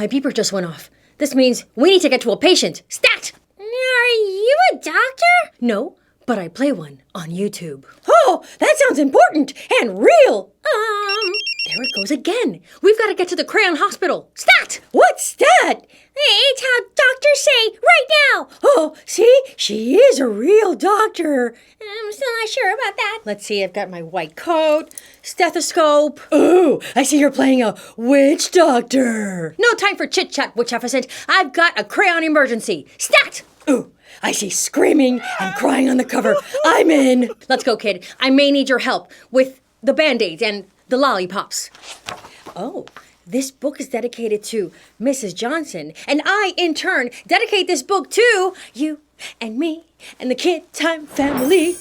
my beeper just went off. This means we need to get to a patient. Stat! Are you a doctor? No, but I play one on YouTube. Oh, that sounds important and real. There it goes again. We've got to get to the Crayon Hospital. Stat! What's that? It's how doctors say right now. Oh, see? She is a real doctor. I'm still not sure about that. Let's see, I've got my white coat, stethoscope. Oh, I see you're playing a witch doctor. No time for chit-chat, witch efficient. I've got a crayon emergency. Stat! Ooh, I see screaming and crying on the cover. I'm in. Let's go, kid. I may need your help with the Band-Aids and the lollipops. Oh, this book is dedicated to Mrs. Johnson, and I, in turn, dedicate this book to you and me and the Kid Time family.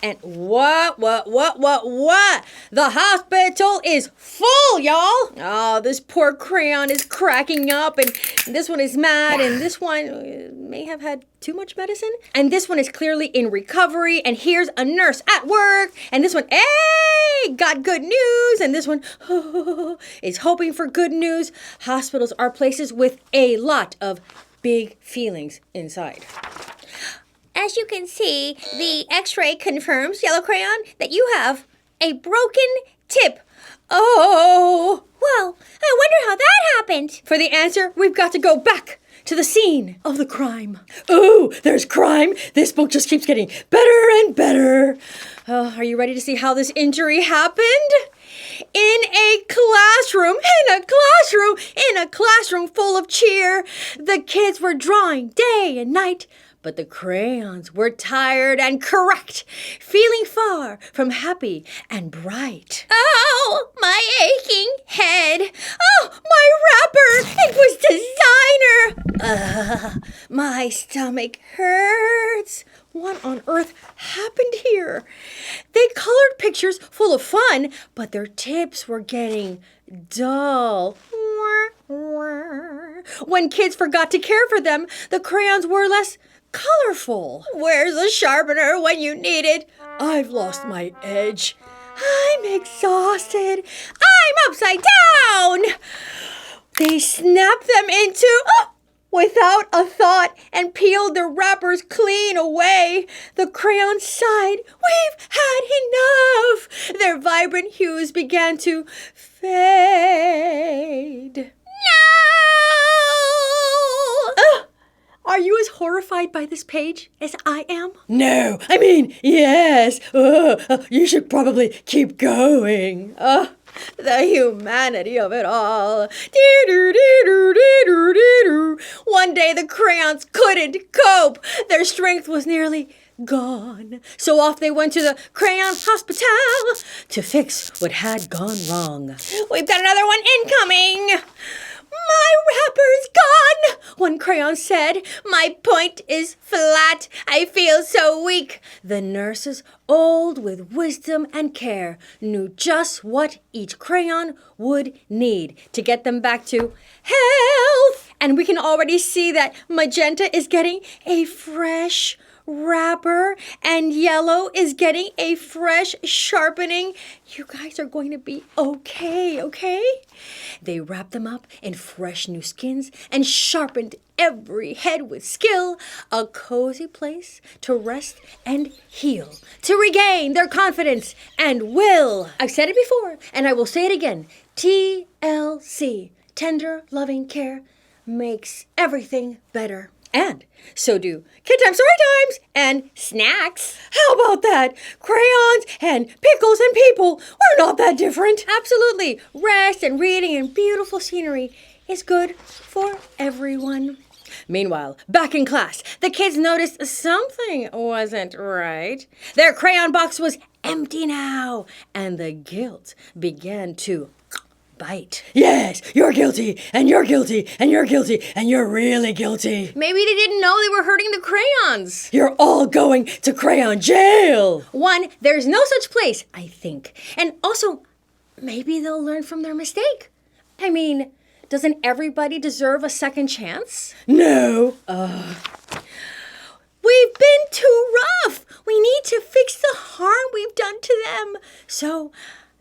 And what? The hospital is full, y'all. Oh, this poor crayon is cracking up, and this one is mad, and this one may have had too much medicine. And this one is clearly in recovery, and here's a nurse at work, and this one, hey, got good news, and this one is hoping for good news. Hospitals are places with a lot of big feelings inside. As you can see, the x-ray confirms, Yellow Crayon, that you have a broken tip. Oh! Well, I wonder how that happened. For the answer, we've got to go back to the scene of the crime. Ooh, there's crime. This book just keeps getting better and better. Are you ready to see how this injury happened? In a classroom full of cheer, the kids were drawing day and night, but the crayons were tired and correct, feeling far from happy and bright. Oh, my aching head. Oh, my wrapper! It was designer! My stomach hurts. What on earth happened here? They colored pictures full of fun, but their tips were getting dull. When kids forgot to care for them, the crayons were less colorful. Where's a sharpener when you need it? I've lost my edge. I'm exhausted. I'm upside down. They snapped them into... without a thought, and peeled the wrappers clean away. The crayons sighed. We've had enough. Their vibrant hues began to fade. No! Are you as horrified by this page as I am? No, I mean, yes. You should probably keep going. The humanity of it all. One day the crayons couldn't cope. Their strength was nearly gone. So off they went to the Crayon Hospital to fix what had gone wrong. We've got another one incoming. My wrapper's gone, one crayon said. My point is flat. I feel so weak. The nurses, old with wisdom and care, knew just what each crayon would need to get them back to health. And we can already see that magenta is getting a fresh wrapper and yellow is getting a fresh sharpening. You guys are going to be okay? They wrapped them up in fresh new skins and sharpened every head with skill. A cozy place to rest and heal, to regain their confidence and will. I've said it before and I will say it again. TLC, tender loving care, makes everything better. And so do KidTime StoryTimes and snacks. How about that? Crayons and pickles and people. We're not that different. Absolutely. Rest and reading and beautiful scenery is good for everyone. Meanwhile, back in class, the kids noticed something wasn't right. Their crayon box was empty now, and the guilt began to bite. Yes, you're guilty, and you're guilty, and you're guilty, and you're really guilty. Maybe they didn't know they were hurting the crayons. You're all going to crayon jail. One, there's no such place, I think. And also, maybe they'll learn from their mistake. I mean, doesn't everybody deserve a second chance? No. We've been too rough. We need to fix the harm we've done to them. So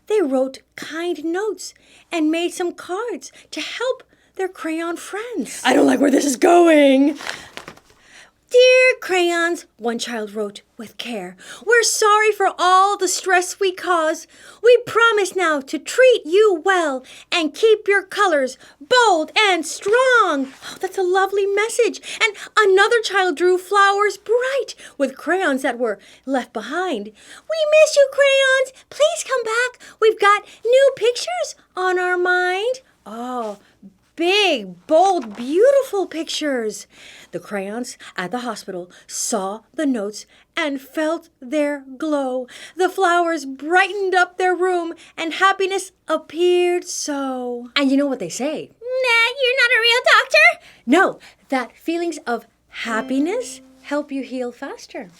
they wrote kind notes and made some cards to help their crayon friends. I don't like where this is going. Dear crayons, one child wrote with care, we're sorry for all the stress we cause. We promise now to treat you well and keep your colors bold and strong. Oh, that's a lovely message. And another child drew flowers bright with crayons that were left behind. We miss you, crayons. Please come back. We've got new pictures on our mind. Oh, big, bold, beautiful pictures. The crayons at the hospital saw the notes and felt their glow. The flowers brightened up their room and happiness appeared so. And you know what they say? Nah, you're not a real doctor. No, that feelings of happiness help you heal faster.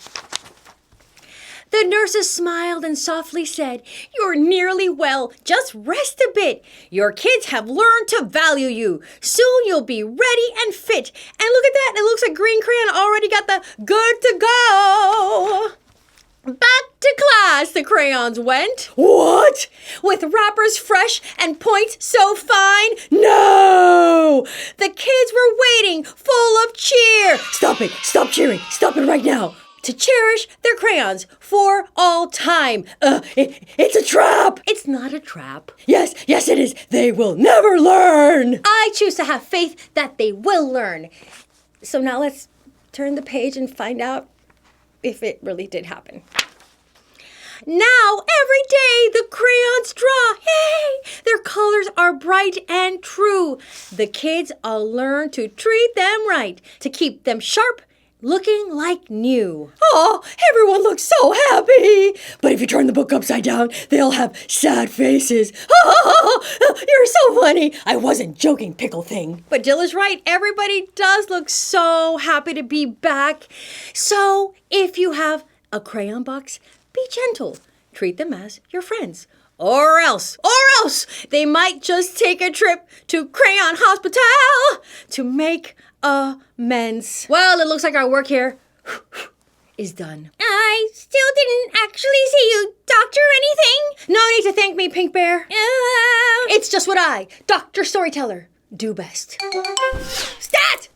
The nurses smiled and softly said, you're nearly well. Just rest a bit. Your kids have learned to value you. Soon you'll be ready and fit. And look at that. It looks like Green Crayon already got the good to go. Back to class the crayons went. What? With wrappers fresh and points so fine? No! The kids were waiting, full of cheer. Stop it. Stop cheering. Stop it right now. To cherish their crayons for all time. It's a trap. It's not a trap. Yes, it is. They will never learn. I choose to have faith that they will learn. So now let's turn the page and find out if it really did happen. Now, every day, the crayons draw. Yay! Their colors are bright and true. The kids all learn to treat them right, to keep them sharp, looking like new. Oh, everyone looks so happy. But if you turn the book upside down, they'll have sad faces. Oh, you're so funny. I wasn't joking, pickle thing. But Jill is right. Everybody does look so happy to be back. So if you have a crayon box, be gentle. Treat them as your friends. Or else, they might just take a trip to Crayon Hospital to make amends. Well, it looks like our work here is done. I still didn't actually see you, doctor, or anything. No need to thank me, Pink Bear. It's just what I, Dr. Storyteller, do best. Stat!